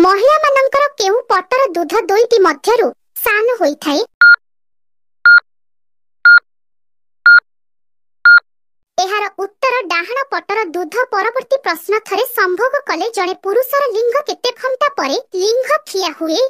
ମହିଳାମାନଙ୍କର କେଉଁ ପଟର ଦୁଧ ଦୁଇଟି ମଧ୍ୟରୁ ସାନ ହୋଇଥାଏ? ଏହାର ଉତ୍ତର ଡାହାଣ ପଟର ଦୁଧ। ପରବର୍ତ୍ତୀ ପ୍ରଶ୍ନ, ଥରେ ସମ୍ଭୋଗ କଲେ ଜଣେ ପୁରୁଷର ଲିଙ୍ଗ କେତେ ଘଣ୍ଟା ପରେ ଲିଙ୍ଗ ଠିଆ ହୁଏ?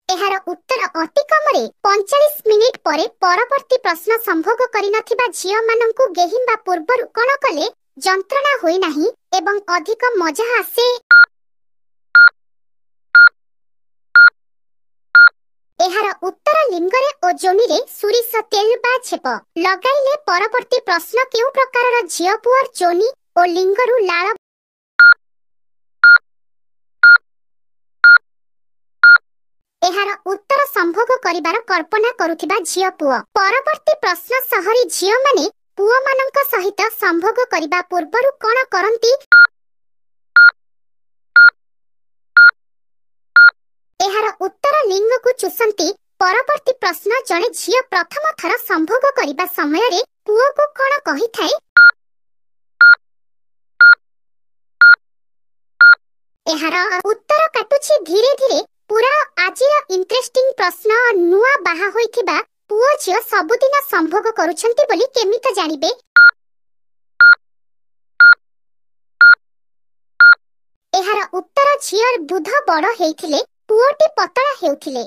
ଏହାର ଉତ୍ତର ଅତି କମରେ 45 ମିନିଟ୍ ପରେ। ପରବର୍ତ୍ତୀ ପ୍ରଶ୍ନ, ସମ୍ଭୋଗ କରିନଥିବା ଝିଅମାନଙ୍କୁ ଗେହିବା ପୂର୍ବରୁ କଣ କଲେ ଯନ୍ତ୍ରଣା ହୁଏ ନାହିଁ ଏବଂ ଅଧିକ ମଜା ଆସେ? ଏହାର ଉତ୍ତର ଲିଙ୍ଗରେ ଓ ଯୋନିରେ ସୋରିଷ ତେଲ ବା ଛେପ ଲଗାଇଲେ। ପରବର୍ତ୍ତୀ ପ୍ରଶ୍ନ, କେଉଁ ପ୍ରକାରର ଝିଅ ପୁଅର ଯୋନି ଓ ଲିଙ୍ଗରୁ ଲାଳ? ଏହାର ଉତ୍ତର ସମ୍ଭୋଗ କରିବାର କଳ୍ପନା କରୁଥିବା ଝିଅ ପୁଅ। ପରବର୍ତ୍ତୀ ପ୍ରଶ୍ନ, ସହରୀ ଝିଅମାନେ ପୁଅମାନଙ୍କ ସହିତ ସମ୍ଭୋଗ କରିବା ପୂର୍ବରୁ କଣ କରନ୍ତି? ଏହାର ଉତ୍ତର ଲିଙ୍ଗକୁ ଚୁଷନ୍ତି। ପରବର୍ତ୍ତୀ ପ୍ରଶ୍ନ, ଜଣେ ଝିଅ ପ୍ରଥମ ଥର ସମ୍ଭୋଗ କରିବା ସମୟରେ ପୁଅକୁ କଣ କହିଥାଏ? ଏହାର ଉତ୍ତର କାଟୁଛି ଧୀରେ ଧୀରେ। ପୁରା ଆଜିର ଇଣ୍ଟରେଷ୍ଟିଂ ପ୍ରଶ୍ନ, ନୂଆ ବାହା ହୋଇଥିବା ପୁଅ ଝିଅ ସବୁଦିନ ସମ୍ଭୋଗ କରୁଛନ୍ତି ବୋଲି କେମିତି ଜାଣିବେ? ଏହାର ଉତ୍ତର, ଝିଅର ଦୁଧ ବଡ଼ ହେଇଥିଲେ ପୁଅଟି ପତଳା ହେଉଥିଲେ।